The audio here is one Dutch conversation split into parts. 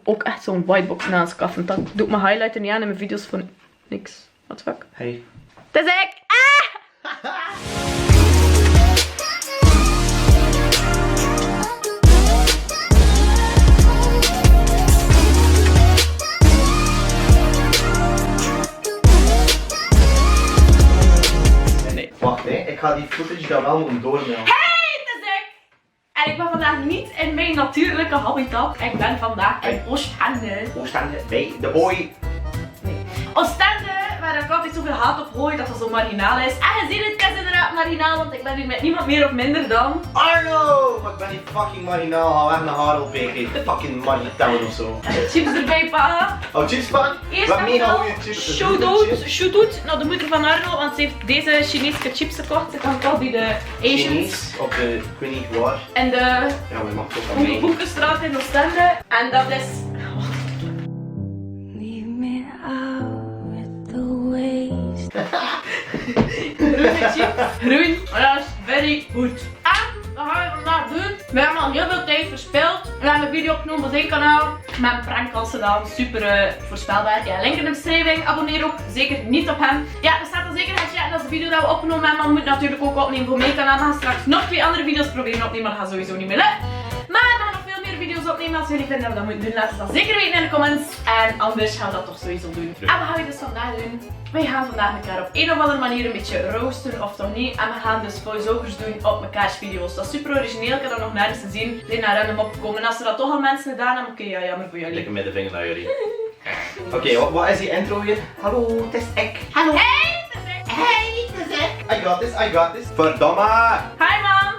ook echt zo'n whitebox aanschaffen. Dan doe ik mijn highlighter niet aan in mijn video's van niks. What the fuck? Hey. Het is ik! Ah! Nee. Wacht, hè. Ik ga die footage dan wel moeten doormelden. Hey, het is ik! En ik ben vandaag niet in mijn natuurlijke habitat. Ik ben vandaag in Oostende. Oostende, bij de boy. Nee. Oostende, waar ik altijd zoveel haat op gooi dat het zo marginaal is. En je ziet het, het is inderdaad marginaal, want ik ben hier met niemand meer of minder dan... Arno! Maar ik ben niet fucking marginaal, hou weg naar Harelbeek. Fucking Margitown of zo. Chips erbij, pa. Oh, chipspan? Eerst Wat nog mega wel goede chips. shout-out naar de moeder van Arno, want ze heeft deze Chinese chips gekocht. Ze kan toch bij de Asians. Chinees op de, ik weet niet waar. En de Ja, maar je mag toch aan mij. Boekenstraat in Oostende. En dat is... Leave me out with the waste. Groene chips. Groen. Maar dat is very good. En wat gaan we vandaag doen? We hebben al heel veel tijd verspild. We hebben een video opgenomen op zijn kanaal. Met een prankkas gedaan. Super voorspelbaar. Ja, link in de beschrijving. Abonneer ook zeker niet op hem. Ja, er staat al zeker gaan checken. Dat is de video dat we opgenomen hebben. Maar we moeten natuurlijk ook opnemen voor mijn kanaal. We gaan straks nog 2 andere video's proberen opnemen. Maar dat gaat sowieso niet meer lukken. Maar we gaan nog veel meer video's opnemen. Als jullie vinden dat we dat moeten doen, laat het dan zeker weten in de comments. En anders gaan we dat toch sowieso doen. En wat gaan we dus vandaag doen? Wij gaan vandaag elkaar op een of andere manier een beetje roosten, of toch niet. En we gaan dus voice-overs doen op mekaars video's. Dat is super origineel, ik heb dat nog nergens gezien. Er zijn naar random opgekomen. En als er dat toch al mensen gedaan hebben, oké, ja, jammer voor jullie. Dikke middenvinger naar jullie. Oké, wat is die intro weer? Hallo, het is ik. Hallo! Hey, het is ik! Hey, het is ik. I got this. Verdomme! Hi man!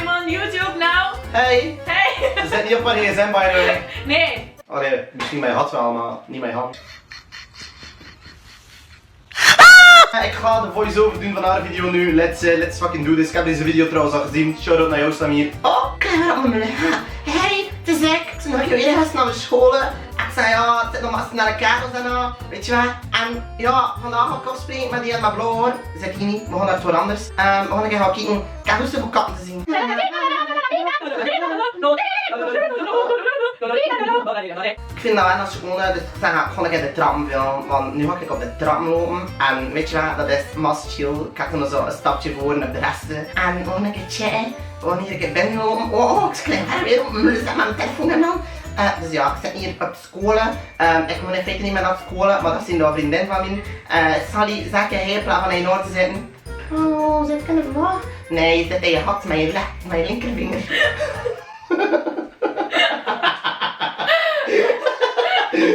I'm on YouTube now! Hey! Hey! Ze zit niet op mijn gsm, by the way. Nee! Allee, misschien mijn had wel, maar niet mijn hand. Ik ga de voice-over doen van haar video nu. Let's fucking do this. Ik heb deze video trouwens al gezien. Shout-out naar jou, Samir. Oh, klaar allemaal. Hey, het is ik. Ik ben nog heel erg naar de scholen. Ik zei ja, het zit nog maar naar de kabels en al. Weet je wat? En ja, vandaag ga ik afspreken met die en mijn blauw hoor. Zit hier niet, we gaan naar het voor anders. We gaan een keer gaan kijken. Ik heb dus zoveel katten te zien. Ik vind dat wel als schoon, dus ik zeg, ik ga in de trappen filmen, want nu ga ik op de trappen lopen. En weet je wat, dat is mast chill. Ik ga er zo een stapje voor naar de rest. En we gaan een keer chatten, we gaan hier een keer binnenlopen. Oh, ik schrijf haar weer op mijn telefoon en dan. Dus ja, ik zit hier op school. Ik moet in feite niet meer naar school, maar dat zijn de vriendin van mij. Sally, zeg je heel plaats van in noord te zitten? Oh, zit ik in de war? Nee, je zit in je hand met je linkervinger.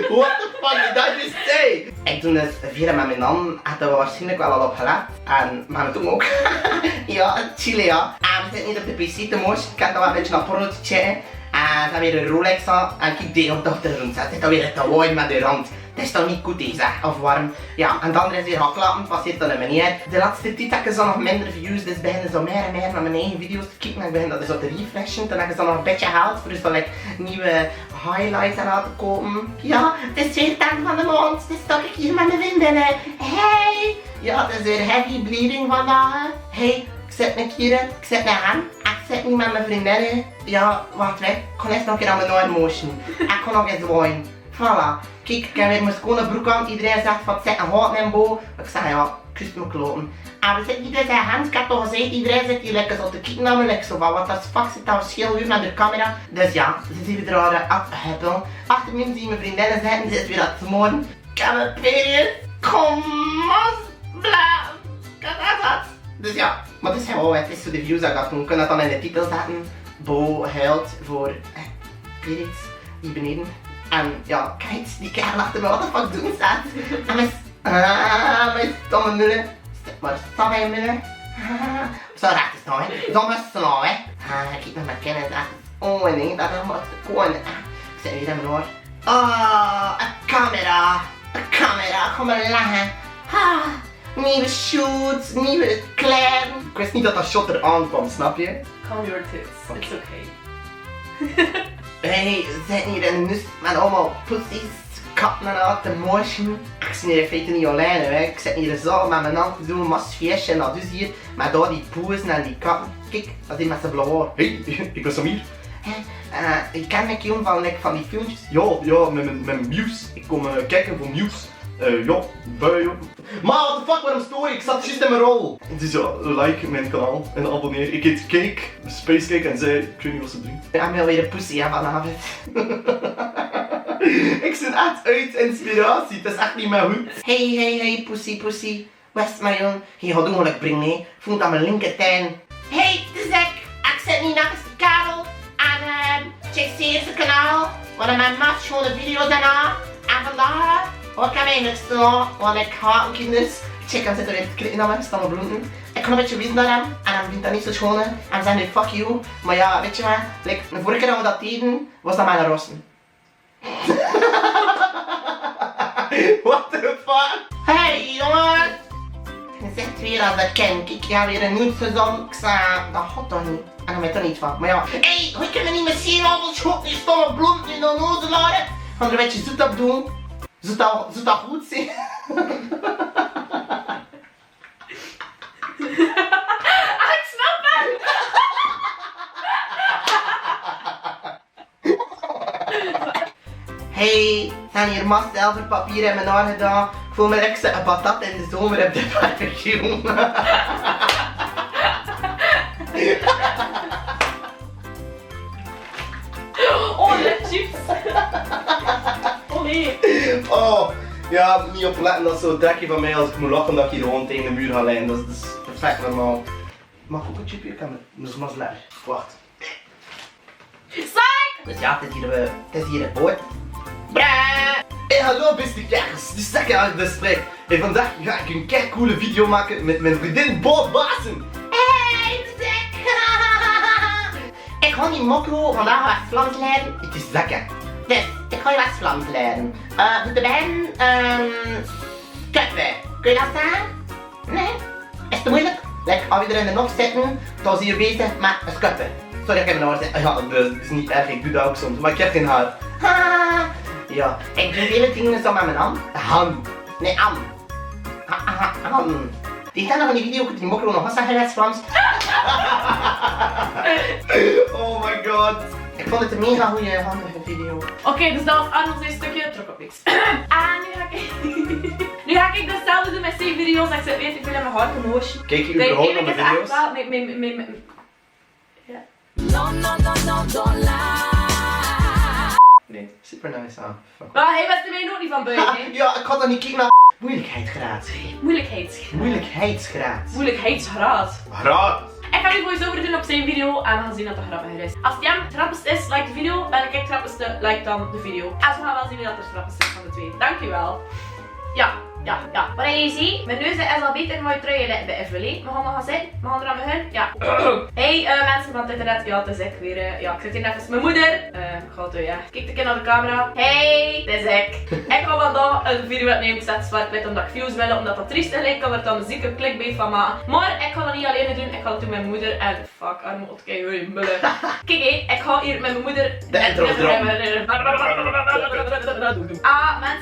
What the fuck did that just say? En toen is via met mijn nan hadden we waarschijnlijk wel al opgelet. En maar toen ook. Ja, Chile ja. En we zitten niet op de pc te mooi. Ik had dan wel een beetje naar porno te chatten. En dan weer een Rolex aan. En kijk die op de achtergrond. Het is dan weer te waaien met de rand. Het is toch niet goed deze, of warm. Ja, en dan is weer geklapt, passeert dan een meneer. De laatste tijd heb ik zo nog minder views, dus beginnen zo meer en meer naar mijn eigen video's te kijken. En ik begin dat zo te refreshen. Dan heb ik zo nog een beetje geld voor zo nieuwe highlights aan te kopen. Ja, het is weer tang van de maand, dus stok ik hier met mijn vriendinnen. Hey! Ja, het is weer heavy bleeding vandaag. Hey, ik zit met Kira, ik zit met hem. Ik zit niet met mijn vriendinnen. Ja, wacht weg. Ik ga eerst nog een keer aan mijn Nord Motion. Ik ga nog eens waaien. Voilà. Kijk, ik heb weer mijn schone broek aan. Iedereen zegt van het zit een hout in bo. Ik zeg ja, kust me kloten. En we zitten hier dus in Hans. Ik heb toch gezegd, iedereen zit hier lekker zo te kijken naar me. Lekker zo van, wat dat fuck zit daar verschil uur met de camera. Dus ja, ze zien we er al afhuppelen. Achter me zien mijn vriendinnen zitten. Ze is weer aan het smoren. Ik heb een period. Kom op. Bla. Dus ja, maar het is gewoon, het is zo de views dat ik had doen. Ik kan dat dan in de titel zetten. Bo huilt voor periods hier beneden. En ja, kijk, die kerel achter me, wat de fuck doen staat. En mijn stomme mullen. Maar stop bij je mullen. Zo recht is nou, hè. Domme snauw, hè. Kijk naar mijn kennis, echt. Oh nee, dat is maar te koen. Ik zit weer in mijn oor. Oh, een camera. Een camera, kom maar lachen. Nieuwe shoots, nieuwe kleren. Ik wist niet dat dat shot eraan kwam, snap je? Calm your tits, it's okay. Hey, we zitten hier in de nest met allemaal pussies, katten en al te motion. Ik zit hier in feite niet alleen, hè. Ik zit hier zo met mijn hand te doen, een masfeestje en dat dus hier. Met al die poezen en die katten. Kijk, dat is met zijn blauw haar. Hey, ik ben Samir. Ik ken ik jong van die filmpjes. Ja, met Muse. Ik kom kijken voor Muse. Ja, bui. Maar what the fuck, waarom stoor ik? Ik zat juist in mijn rol. Dus ja, like mijn kanaal en abonneer. Ik heet Cake, Space Cake en zij, ik weet niet wat ze doen. Ik ben weer een pussy hè, vanavond. Ik zit echt uit inspiratie, het is echt niet meer goed. Hey, pussy. West mijn jong. Je gaat ongeluk brengen, hè. Voelt aan mijn linkertuin. Hey, het is ik zit niet naast de Karel. En check zijn kanaal. Want ik mijn maat schone video's daarna. En vandaag ik heb eigenlijk staan, want ik haat kinders. Check, hem zit er in het klitten aan me, staan op bloemten. Ik ga een beetje weten naar hem en hij vindt dat niet zo schoon. En we zeggen nu fuck you. Maar ja, weet je wat, like, de vorige keer dat we dat deden, was dat mijn rossen. What the fuck? Hey jongens! Je zegt weer als ik ken. Kijk, ja weer een nieuw seizoen. Ik zei, dat gaat toch niet. En dan weet er niet van. Maar ja, hey, we kunnen niet meer zien al dat schot, die stomme bloemen in de nozelaar. Gaan er een beetje zoet op doen. Zoet dat goed zijn? Ik snap het! Hey, zijn hier mastelverpapier in mijn haar gedaan. Ik voel me lekker een patat in de zomer op de barbecue. Oh, de chips! Oh nee! Oh, ja, niet op letten, dat is zo dekje van mij als ik moet lachen dat ik hier gewoon tegen de muur ga liggen. Dat is perfect normaal. Mag ik ook een chipje? Ik kan het maar lekker. Wacht. Zaak! Dus ja, het is hier een boot. Hey, hallo beste kijkers, dit is Zakke uit de Sprek. En vandaag ga ik een kei coole video maken met mijn vriendin Bob Bassen. Hey, het is ik! Ik ga niet mokro vandaag West-Vlaams leren. Het is Zakke. Dus, ik ga je West-Vlaams leren. Voor de begin, kuppen. Kun je dat zeggen? Nee? Is het moeilijk? Like, als we er in de nog zitten, dan zie je bezig met een kuppen. Sorry, ik heb mijn haar zitten. Ja, dat is niet erg, ik doe dat ook soms, maar ik heb geen haar. Ja, ik doe vele dingen zo met mijn hand. Hand. Nee, am. Ham. Die gaan nog van die video, die mokro nog wat zeggen West-Vlaams. Oh my god. Ik vond het een mega goede handige video. Oké, dus dat was Arnold's stukje, trok op niks. En nu ga ik hetzelfde doen met 7 video's. Ik zit weet ik wil in mijn haar promotion. Kijk je überhaupt naar mijn video's? Ja. Don't lie. Nee, super nice aan. Fuck. Maar hij was er mij nog niet van buiten, hè? Ja, ik had dan niet kijken naar moeilijkheidsgraad. Moeilijkheidsgraad. Moeilijkheidsgraad. Graag. Ik ga nu voice-over doen op zijn video en we gaan zien dat het grappiger is. Als het hem het grappigste is, like de video. En ik het grappigste, like dan de video. En we gaan wel zien dat het grappigste is van de twee. Dankjewel. Ja. Wat je ziet, mijn neus is al beter, maar je trui ligt bij Everly. We gaan nog gaan zitten. We gaan eraan beginnen. Ja. Hey mensen van het internet. Ja, het is ik weer. Ja, ik zit hier even met mijn moeder. Ik ga het doen, ja. Kijk een keer naar de camera. Hey, het is ik. Ik ga vandaag een video opnemen. Ik zet zwart-wit omdat ik views wil. Omdat dat triest is. Ik kan er dan een zieke clickbait van maken. Maar ik ga dat niet alleen doen. Ik ga het doen met mijn moeder. En fuck, arme otkijk, jullie mullen. Kijk hé, ik ga hier met mijn moeder. De intro droppen. Mensen,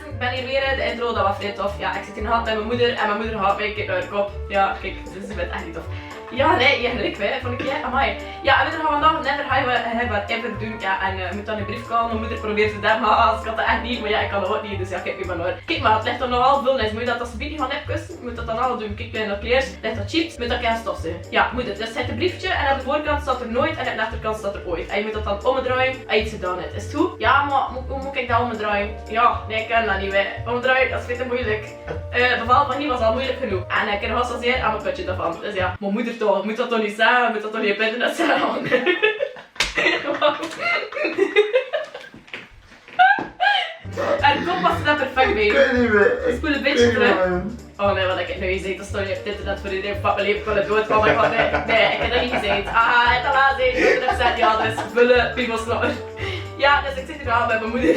ik ben hier weer. De intro, dat was vrij tof. Ja, ik zit in de hand met mijn moeder en mijn moeder haalt mij, kijk naar haar kop. Ja, kijk, dus ik ben echt niet tof. Ja, nee, je gelijk hè, vond ik jij, amai. Ja, en we gaan vandaag never gaan wat ever doen, ja, en je moet dan een brief komen, mijn moeder probeert te demmen, ik had dat echt niet, maar ja, ik kan dat ook niet, dus ja, kijk, ik ben hoor. Kijk maar, het ligt er nogal veel, moet je dat als je niet gaan opkussen, moet dat dan al doen, kijk, bij dat kleers, ligt dat chips, moet dat geen stof zijn. Ja, moet het, dus het zit een briefje en aan de voorkant staat er nooit en aan de achterkant staat er ooit. En je moet dat dan omdraaien en iets gedaan hebt. Is het goed? Ja, maar hoe moet ik dat omdraaien? Ja, nee, ik kan dat niet, hè. Omdraaien, dat is veel te moeilijk. De val van hier was al moeilijk genoeg. En ik kan vast zeer aan mijn putje daarvan. Dus ja, mijn moeder toch, moet dat toch niet zeggen, moet dat toch niet op internet zeggen. En kom was dat perfect bij. Ik weet niet meer. Spoel een beetje terug. Oh nee, wat ik nu gezegd, dat stond niet op internet voor iedereen van mijn leven kon het dood. Oh my god, nee, ik heb dat niet gezegd. Ah, het al laat zijn, ik heb gezegd, ja, dus vullen, piemelsnor. Ja, dus ik zit hier al met mijn moeder.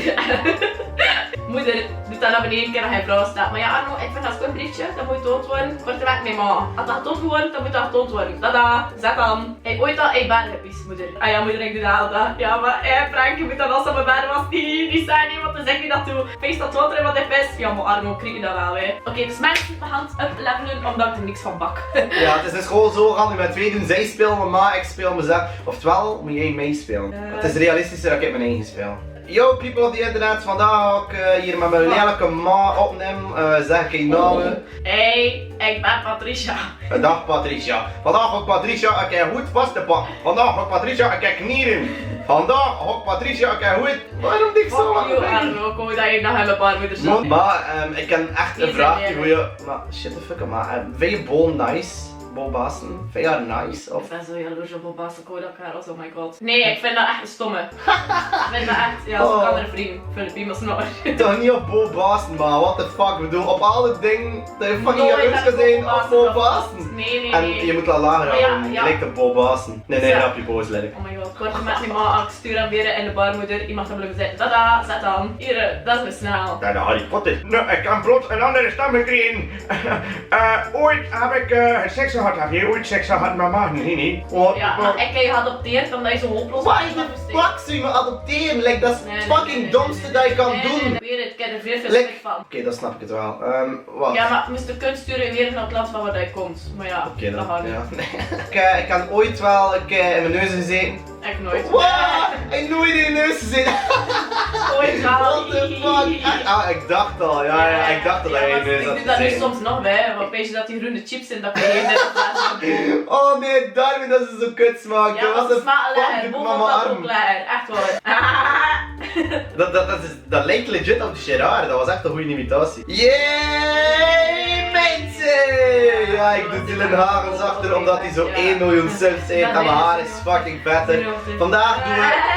Moeder doet dan naar beneden keer naar hij vrouw staat. Maar ja Arno, ik vind dat is een briefje, dat moet getoond worden. Korte weg mee maar. Als dat getoond wordt, dan moet dat getoond worden. Tada, zet dan. Hey, ooit al, hey Barbies, moeder. Ah ja moeder, ik doe dat altijd. Ja maar Frank, je moet dan als op mijn bed was niet zijn, want dan zeg je dat toe. Feest dat water en wat hij pist. Ja maar Arno, kreeg je dat wel hè. Oké, dus mensen de hand uplevelen omdat ik er niks van bak. Ja, het is dus gewoon zo, gaan we met twee doen. Zij spelen met ma, ik speel mezelf. Oftewel, moet jij meespelen. Het is realistischer dat ik mijn eigen speel. Yo people of the internet, vandaag ga ik hier met mijn lelijke ma opnemen, zeg ik geen namen. Hey, ik ben Patricia. Dag Patricia. Vandaag ook Patricia, ik heb goed vast te pakken. Vandaag ook Patricia, ik heb knieren. Vandaag ook Patricia, ik heb goed. Waarom dik zo Fuck you Arno, kom je dat je nog in mijn baarmoeder zit. Maar ik heb echt een Die vraag zijn voor je. Maar shit the fuck, maar vind je bol nice? Bolbassen? Vind je haar nice? Of? Ik ben zo jaloers op Boba's elkaar als oh my god. Nee, ik vind dat echt een stomme. Ik vind dat echt, ja, zo'n andere vriend. Philippine was nog. Toch niet op Bolbassen, maar what the fuck, ik bedoel, op alle dingen dat je fucking Nooit jaloers heb kan ik zijn Boba's op Bolbassen. Nee. En je moet dat lager Maar ja, houden, ja. je lijkt op Bolbassen. Nee, Ja. grapje boos, lelijk. Oh my god, korte met die ma, ik stuur hem weer in de baarmoeder. Je mag dan blijven zitten. Tada, zet dan. Hier, dat is me snel. Ja, de Harry Potter. Nou, ik kan plots een andere stem gekregen. Ooit heb ik seks gehad. Heb je ooit seks gehad, mama? Nee. Oh, Ja, maar ik heb je geadopteerd omdat je zo hopeloos Wat was. in de fuck zou je me adopteren? Like, dat is het fucking domste dat je kan doen. Nee, weer het, ik heb er veel Like- respect van. Oké, dat snap ik het wel. Wat? Ja, maar moest de kunst sturen weer naar het land van waar hij komt. Maar ja, Oké, dat dan. gaat niet. Ja. Ik heb ooit wel in mijn neus gezeten. Ik nooit. Wow! Ik nooit in je neus gezeten. Ooit wel. What the fuck? Ah, ik dacht al. Ja, ik dacht al dat je in je neus Ik had doe dat nu gezeten. soms nog bij, want weet je dat die groene chips in dat je heel net plaatsen. Oh nee, Darwin, dat is zo kut smaak. Ja, Wat dat de smaakt fuck lekker. doet Boven mama dat ook arm? lekker. Echt waar. Dat lijkt legit op de Gerard, dat was echt een goede imitatie. Yay, mensen! Ja, ik doe Dylan Hagens achter omdat hij zo 1 miljoen subs heeft en mijn haar is fucking vetter. Vandaag doen we...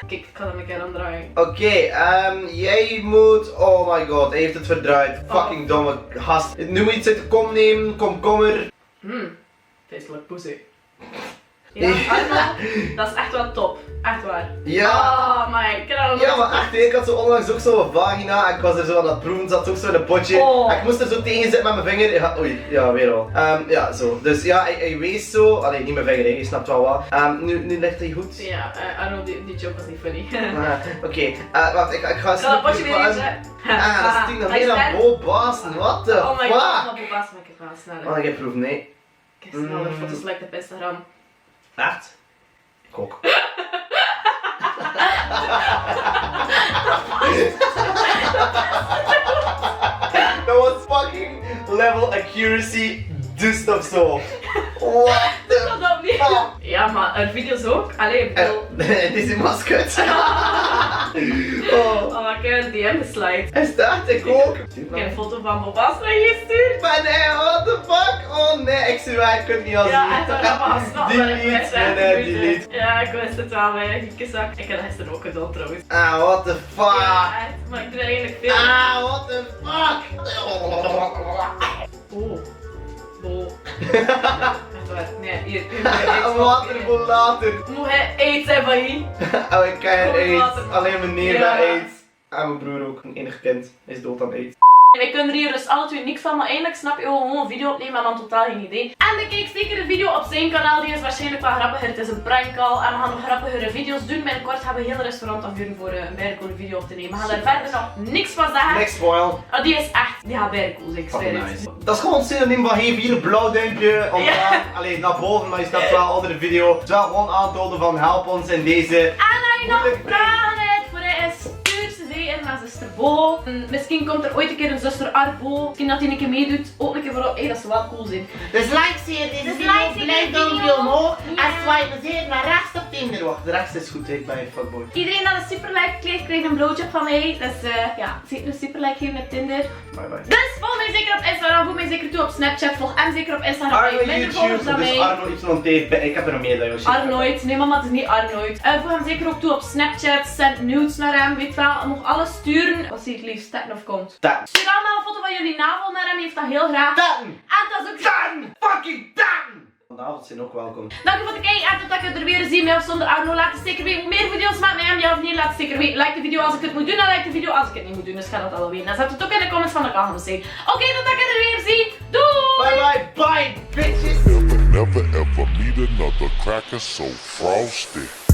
Kijk, ik ga hem een keer omdraaien. Oké, jij moet... Oh my god, hij heeft het verdraaid. Fucking domme gast. Nu moet je iets uit de kom nemen, komkommer. Feestelijk pussy. Ja, Arno, dat is echt wel top. Echt waar. Ja. Oh my god. Ja, maar echt, ik had zo onlangs ook zo'n vagina en ik was er zo aan dat proeven, zat ook zo in een potje. Oh. En ik moest er zo tegen zitten met mijn vinger. Ja, oei, ja, weer al. Ja, zo. Dus ja, hij wees zo. Allee, niet mijn vinger, je snapt wel wat. Nu ligt hij goed. Ja, Arno, die joke was niet funny. Oké, wacht, ik ga eens... Zal dat potje weer eens, hè? Dat stinkt nog meer aan Bobassen, what the Oh my god, fuck? wat Boba's maak ik wel sneller. Oh, ik heb proef, nee. Kijk, sneller foto's like op Instagram. Echt? Ik ook. Dat was fucking level accuracy dust of zo. What the Dat opnieuw. fuck? Ja, maar video's ook. Allee, ik bedoel... Het is een mascotte. Oh. Oh, ik heb een DM geslide. Hij staat, ik ook. Ik heb een foto van Boba's naar je gestuurd. Maar nee, what the fuck? Oh nee, ik zie waar, ik kan het niet al zien. Ja, echt waar, dat was snap. Delete, nee, delete. Ja, ik wist het wel, hè. Gekkesak. Ik heb dat gisteren ook gedaan, trouwens. Ah, what the fuck? Ja, echt. Maar ik doe dat eigenlijk veel. Ah, what the fuck? Oh. Bol. Echt waar. Nee, hier. Waterbolater. Moet hij aids zijn van hier? Oh, ik ken Oh, AIDS. water. Alleen mijn neef Ja. heeft AIDS. En mijn broer ook, een enig kind. Hij is dood aan AIDS. Wij kunnen er hier dus alle twee niks van, maar eigenlijk snap je gewoon een video opnemen en dan totaal geen idee. En ik kijk zeker een video op zijn kanaal, die is waarschijnlijk wel grappiger. Het is een prankcall en we gaan nog grappigere video's doen. Binnenkort gaan we heel restaurant afhuren voor een bijna video op te nemen. We gaan daar verder nog niks van zeggen. Next spoil. Oh, die is echt, die gaat bijna cool zijn, ik zweer Fucking het. nice. Dat is gewoon het synoniem van geef hier een blauw duimpje omlaag. Alleen naar boven, maar je snapt wel onder de video. Het is wel gewoon aantonen van help ons in deze. En als je nog moeilijke vragen hebt voor hij is, stuur ze in naar zuster Bo. Misschien komt er ooit een keer een zuster Arbo. Misschien dat hij een keer meedoet. Ook een keer vooral. Hey, dat zou wel cool zijn. Dus like zeer deze Dus video, like zeer blijf deze duimpje video. omhoog Ja. en swipe zeer naar rechts op Tinder. Wacht, de rechts is goed, ik ben een fuckboy. Iedereen dat een super like krijgt, krijgt een blowjob van mij. Dus ja, zeker een super like geven op Tinder. Bye bye. Dus volg mij zeker op Instagram, volg mij zeker toe op Snapchat, volg hem zeker op Instagram. Hij Arno heeft minder volgers YouTube, dan dus mij. Arno Y TV. Ik heb er nog meer dan jou. Arnold, nee mama, het is niet Arnold. Voeg hem zeker ook toe op Snapchat, send nudes naar hem, weet wel, hij mag alles sturen. Wat zie ik liefst, Tetten of komt. Tatten. Stuur allemaal een foto van jullie navel naar hem, hij heeft dat heel graag. Tatten. En dat is ook Tatten. Fucking tatten. Vanavond zijn ook welkom. Dank u voor het kijken en tot ik er weer zie met of zonder Arno. Laat het zeker weten hoe meer video's met mij en ja of niet. Laat het zeker weten. Like de video als ik het moet doen en like de video als ik het niet moet doen. Dus ga dat al weten. En zet het ook in de comments van de kant zijn. Oké, tot ik er weer zie. Doei! Bye bye bye bitches! Never ever meet another cracker so frosty.